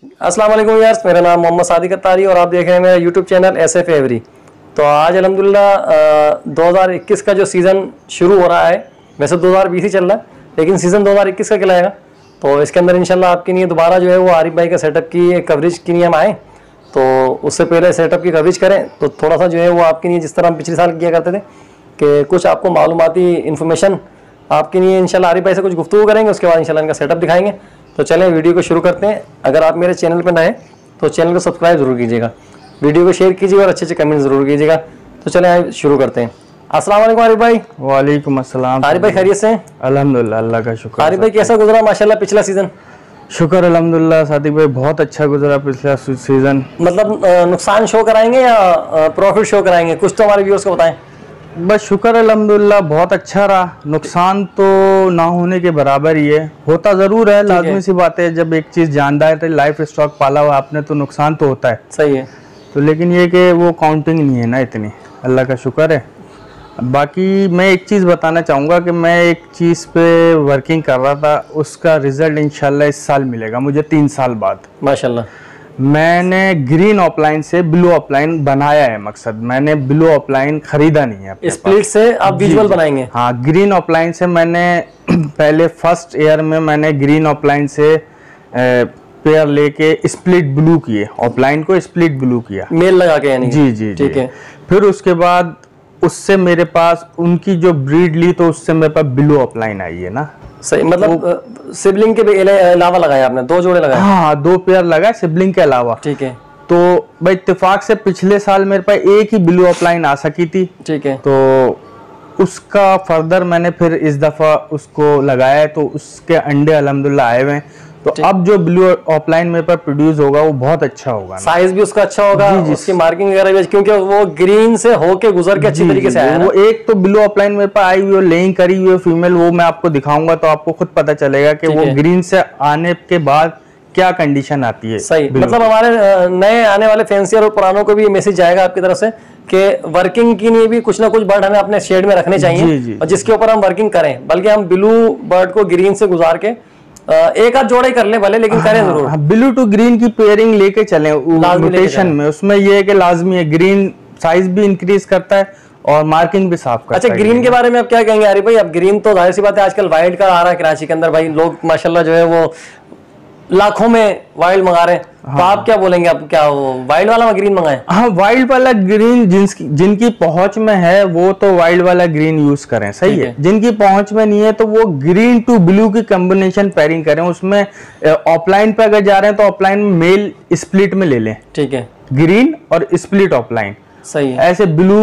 अस्सलाम वालेकुम यार्स, मेरा नाम मोहम्मद सादिक अत्तारी और आप देख रहे हैं मेरा यूट्यूब चैनल SF एवरी। तो आज अल्हम्दुलिल्लाह 2021 का जो सीज़न शुरू हो रहा है, वैसे 2020 ही चल रहा है लेकिन सीज़न 2021 का खिलाएगा। तो इसके अंदर इंशाल्लाह आपके लिए दोबारा जो है वो आरिफ भाई का सेटअप की कवरेज के लिए हम आए। तो उससे पहले सेटअप की कवरेज करें तो थोड़ा सा जो है वो आपके लिए जिस तरह हम पिछले साल किया करते थे कि कुछ आपको मालूमाती इन्फॉर्मेशन आपके लिए इंशाल्लाह आरिफ भाई से कुछ गुफ्तगू करेंगे, उसके बाद इंशाल्लाह इनका सेटअप दिखाएंगे। तो चलें वीडियो को शुरू करते हैं। अगर आप मेरे चैनल पर नए हैं तो चैनल को सब्सक्राइब जरूर कीजिएगा, वीडियो को शेयर कीजिएगा और अच्छे अच्छे कमेंट जरूर कीजिएगा। तो चलें शुरू करते हैं। अस्सलाम वालेकुम आरिफ भाई। वालेकुम अस्सलाम। आरिफ भाई खैरियत से हैं? अल्हम्दुलिल्लाह, अल्लाह का शुक्र। आरिफ भाई कैसा गुजरा माशाल्लाह पिछला सीज़न? शुक्र अल्हम्दुलिल्लाह सादिक भाई, बहुत अच्छा गुजरा पिछला सीज़न। मतलब नुकसान शो कराएंगे या प्रॉफिट शो कराएंगे, कुछ तो हमारे व्यूअर्स को बताएं। बस शुक्र अल्हम्दुलिल्लाह बहुत अच्छा रहा, नुकसान तो ना होने के बराबर ही है। होता ज़रूर है, लाजमी सी बात है, जब एक चीज़ जानदार लाइफ स्टॉक पाला हुआ आपने तो नुकसान तो होता है। सही है। तो लेकिन ये कि वो काउंटिंग नहीं है ना इतनी, अल्लाह का शुक्र है। बाकी मैं एक चीज़ बताना चाहूँगा कि मैं एक चीज़ पे वर्किंग कर रहा था, उसका रिज़ल्ट इंशाल्लाह इस साल मिलेगा मुझे 3 साल बाद माशाल्लाह। मैंने ग्रीन ऑफलाइन से ब्लू ऑफलाइन बनाया है। मकसद मैंने ब्लू ऑफलाइन खरीदा नहीं है। स्प्लिट से आप विजुअल बनाएंगे? हाँ, ग्रीन ऑफलाइन से मैंने पहले फर्स्ट ईयर में मैंने ग्रीन ऑफलाइन से पेयर लेके स्प्लिट ब्लू किए, ऑफलाइन को स्प्लिट ब्लू किया, मेल लगा के यानी। जी जी ठीक है। फिर उसके बाद उससे मेरे पास उनकी जो ब्रीड ली तो उससे मेरे पास ब्लू ऑफलाइन आई है ना। सही, मतलब सिबलिंग के अलावा लगाया आपने? 2 जोड़े लगाए? हाँ, 2 पेयर लगाए सिबलिंग के अलावा। ठीक है। तो भाई इत्तेफाक से पिछले साल मेरे पास एक ही ब्लू ऑफलाइन आ सकी थी। ठीक है। तो उसका फर्दर मैंने फिर इस दफा उसको लगाया है तो उसके अंडे अल्हम्दुलिल्लाह आए हुए हैं। तो अब जो ब्लू ऑफलाइन मेरे पर प्रोड्यूस होगा वो बहुत अच्छा होगा, साइज भी उसका अच्छा होगा। जी, उसकी मार्किंग वगैरह भी, क्योंकि वो ग्रीन से होके गुजर के अच्छी तरीके से आया है। वो एक तो ब्लू ऑफलाइन मेरे पास आई हुई है, लेइंग करी हुई है फीमेल, वो मैं आपको दिखाऊंगा तो आपको खुद पता चलेगा कि वो ग्रीन से आने के बाद क्या कंडीशन आती है। सही, मतलब हमारे नए आने वाले फैंसियर और पुरानों को भी मैसेज जाएगा आपकी तरफ से कि वर्किंग के लिए भी कुछ ना कुछ बर्ड हमें अपने शेड में रखने चाहिए और जिसके ऊपर हम वर्किंग करें, बल्कि हम ब्लू बर्ड को ग्रीन से गुजार के एक आध जोड़े कर ले भले, लेकिन करें जरूर। ब्लू टू ग्रीन की पेयरिंग लेके चलें म्यूटेशन में। उसमें ये है कि लाजमी है, ग्रीन साइज भी इंक्रीज करता है और मार्किंग भी साफ करता है। अच्छा, ग्रीन के बारे में आप क्या कहेंगे आरिफ भाई? अब ग्रीन तो जाहिर सी बात है आजकल वाइल्ड का आ रहा है कराची के अंदर, भाई लोग माशाल्लाह जो है वो लाखों में वाइल्ड मंगा रहे हैं। हाँ। तो आप क्या बोलेंगे, आप क्या वो वाइल्ड वाला ग्रीन मंगाएं? हाँ, वाइल्ड वाला ग्रीन जिनकी पहुंच में है वो तो वाइल्ड वाला ग्रीन यूज करें, सही है। जिनकी पहुंच में नहीं है तो वो ग्रीन टू ब्लू की कॉम्बिनेशन पेयरिंग करें। उसमें ऑफलाइन पे अगर जा रहे हैं तो ऑफलाइन में मेल स्प्लिट में ले लें। ठीक है, ग्रीन और स्प्लिट ऑफलाइन। सही है। ऐसे ब्लू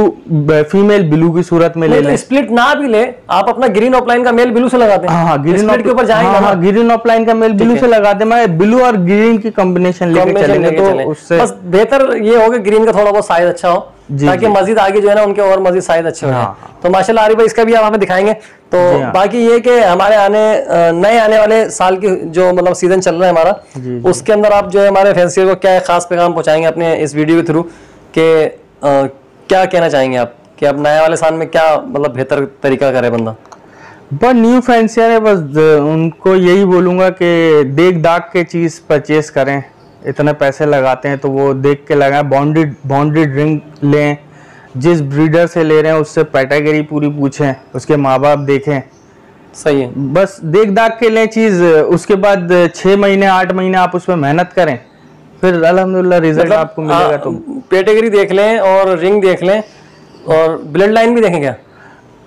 फीमेल ब्लू की सूरत में ले लें। स्प्लिट ना भी ले, आप अपना ग्रीन ऑफलाइन का मेल ब्लू से लगाते हैं। हाँ, ग्रीन के ऊपर जाएगा। हाँ, ग्रीन ऑफलाइन का मेल ब्लू से लगाते हैं। मैं ब्लू और ग्रीन की कॉम्बिनेशन लेके चलेंगे तो उससे बस बेहतर ये होगा ग्रीन का थोड़ा बहुत साइज अच्छा हो ताकि मजीद आगे जो है ना उनके और मजीद साइज अच्छे हो जाए। तो माशाल्लाह आरिफ भाई इसका भी आप हमें दिखाएंगे। तो बाकी ये कि हमारे नए आने वाले साल की जो मतलब सीजन चल रहा है हमारा, उसके अंदर आप जो है हमारे फैंसियर को क्या खास पैगाम पहुंचाएंगे अपने इस वीडियो के थ्रू के क्या कहना चाहेंगे आप कि अब नए वाले साल में क्या मतलब बेहतर तरीका करे बंदा? बस न्यू फैंसियर है, बस उनको यही बोलूँगा कि देख दाग के चीज़ परचेस करें। इतने पैसे लगाते हैं तो वो देख के लगाएं। बाउंडेड रिंग लें, जिस ब्रीडर से ले रहे हैं उससे कैटेगरी पूरी पूछें, उसके माँ बाप देखें। सही है, बस देख दाग के लें चीज़। उसके बाद 6 महीने 8 महीने आप उसमें मेहनत करें, फिर अल्हम्दुलिल्लाह रिजल्ट आपको मिलेगा। तो पेडिग्री देख लें और रिंग देख लें और ब्लड लाइन भी देखें क्या?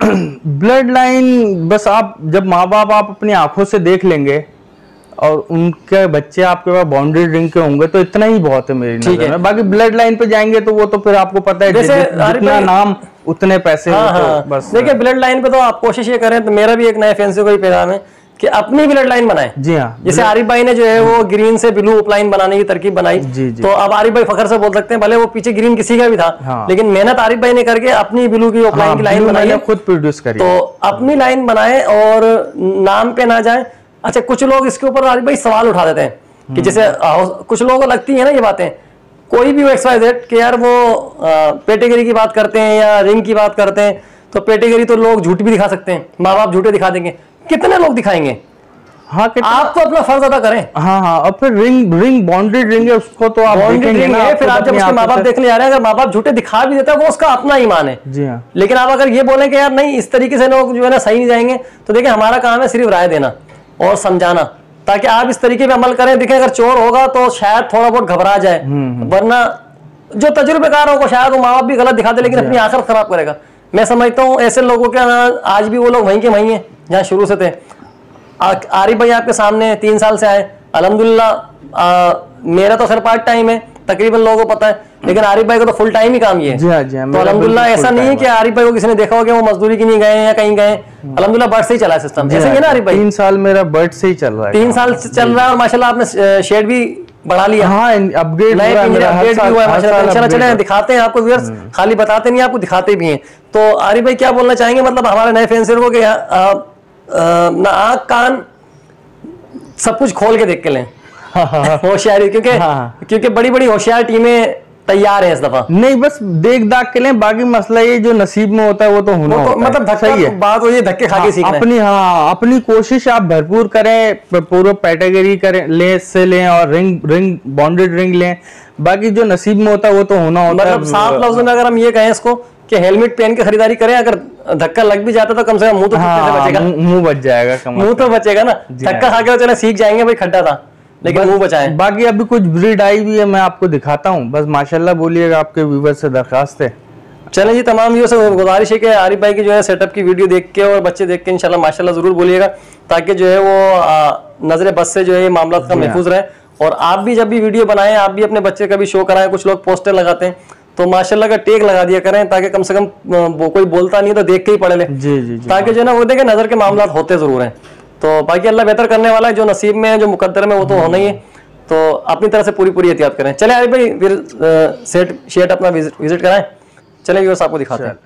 ब्लड लाइन बस आप जब माँ बाप आप अपनी आंखों से देख लेंगे और उनके बच्चे आपके पास बाउंड्री रिंग के होंगे तो इतना ही बहुत है मेरी नजर में। बाकी ब्लड लाइन पे जाएंगे तो वो तो फिर आपको पता है जितना नाम उतने पैसे। तो बस देखिए ब्लड लाइन पे तो आप कोशिश ये करें। तो मेरा भी एक नए फैंसी को ही पैगाम है कि अपनी ब्लड लाइन बनाएं। जी हाँ, जैसे आरिफ भाई ने जो है वो ग्रीन से ब्लू ऑफलाइन बनाने की तरकीब बनाई। तो अब आरिफ भाई फखर से बोल सकते हैं, भले वो पीछे ग्रीन किसी का भी था लेकिन मेहनत आरिफ भाई ने करके अपनी ब्लू की ऑफलाइन की लाइन बनाई, खुद प्रोड्यूस करी। तो अपनी लाइन बनाए और नाम पे ना जाए। अच्छा, कुछ लोग इसके ऊपर आरिफ भाई सवाल उठा देते हैं कि जैसे कुछ लोगों को लगती है ना ये बातें, कोई भी XYZ कि यार वो पेडिग्री की बात करते हैं या रिंग की बात करते हैं तो पेडिग्री तो लोग झूठ भी दिखा सकते हैं, माँ बाप झूठे दिखा देंगे, कितने लोग दिखाएंगे? हाँ आप तो अपना फर्ज अदा करें। हाँ हाँ, और फिर रिंग बाउंड्री रिंग है, उसको तो आप देखेंगे ना, फिर आप जब उसके माँ बाप देखने जा रहे हैं, अगर माँ बाप झूठे दिखा भी देता है वो उसका अपना ईमान है। जी हाँ। लेकिन आप अगर ये बोलें कि यार नहीं इस तरीके से लोग जो है ना सही नहीं जाएंगे, तो देखिए हमारा काम है सिर्फ राय देना और समझाना, ताकि आप इस तरीके पे अमल करें। देखिए अगर चोर होगा तो शायद थोड़ा बहुत घबरा जाए, वरना जो तजुर्बेकार होगा शायद वो माँ बाप भी गलत दिखा दे, लेकिन अपनी आखिरत खराब करेगा। मैं समझता हूँ ऐसे लोगों के आज भी वो लोग वहीं के वहीं हैं जहाँ शुरू से थे। आरिफ भाई आपके सामने 3 साल से आए, अल्हम्दुलिल्लाह। मेरा तो खैर पार्ट टाइम है, तकरीबन लोगों को पता है, लेकिन आरिफ भाई को तो फुल टाइम ही काम ये है। जी हाँ, जी हाँ, तो अल्हम्दुलिल्लाह ऐसा नहीं है कि आरिफ भाई को किसी ने देखा हो कि वो मजदूरी की नहीं गए या कहीं गए। अल्हम्दुलिल्लाह बर्ड से ही चला सिस्टम, ऐसे ही है ना आरिफ भाई? 3 साल मेरा बर्ड से ही चल रहा है। 3 साल से चल रहा है और माशाल्लाह आपने शेड भी बढ़ा लिया। हाँ, अपग्रेड भी हुआ है माशाल्लाह। चले दिखाते हैं आपको व्यूअर्स, खाली बताते नहीं आपको दिखाते भी हैं। तो आरिफ भाई क्या बोलना चाहेंगे, मतलब हमारे नए फेंसर को कि ना आँख कान सब कुछ खोल के देख के लें होशियारी, क्योंकि बड़ी बड़ी होशियार टीमें तैयार है इस दफा। नहीं बस देख दाग के लें, बाकी मसला ये जो नसीब में होता है वो तो होना होता है। मतलब सही है बात, वो ये धक्के खा के सीखना है। अपनी कोशिश आप भरपूर करें, पूरा कैटेगरी करें, ले से लें और रिंग बाउंडेड रिंग लें, बाकी जो नसीब में होता है वो तो होना होता है। मतलब साफ लफ्जों में अगर हम ये कहें इसको कि हेलमेट पहन के खरीदारी करें, अगर धक्का लग भी जाता तो कम से कम मुंह तो बचेगा, मुंह बच जाएगा, मुंह तो बचेगा ना। धक्का खा के चले सीख जाएंगे भाई खड्डा था, लेकिन मुंह बचाएं। बाकी अभी कुछ ब्रीड आई भी है, मैं आपको दिखाता हूँ, बस माशाल्लाह बोलिएगा, आपके व्यूअर्स से दरखास्त है। चलें जी, तमाम व्यूअर्स से गुजारिश है कि आरिफ भाई की जो है सेटअप की वीडियो देख के और बच्चे देख के इंशाल्लाह माशाल्लाह जरूर बोलिएगा, ताकि जो है वो नजर बस से जो है मामला का महफूज रहे। और आप भी जब भी वीडियो बनाएं, आप भी अपने बच्चे का भी शो कराएं। कुछ लोग पोस्टर लगाते हैं तो माशाल्लाह का टेग लगा दिया करें, ताकि कम से कम वो कोई बोलता नहीं तो देख के ही पढ़ ले। जी जी जी, ताकि जो है ना वो देखे नजर के मामला होते जरूर हैं। तो बाकी अल्लाह बेहतर करने वाला है, जो नसीब में है जो मुकद्दर में वो तो होना ही है। तो अपनी तरफ से पूरी एहतियात करें। चले आरिफ भाई फिर शेड अपना विजिट कराएं। चले व्यूअर्स आपको दिखाते हैं।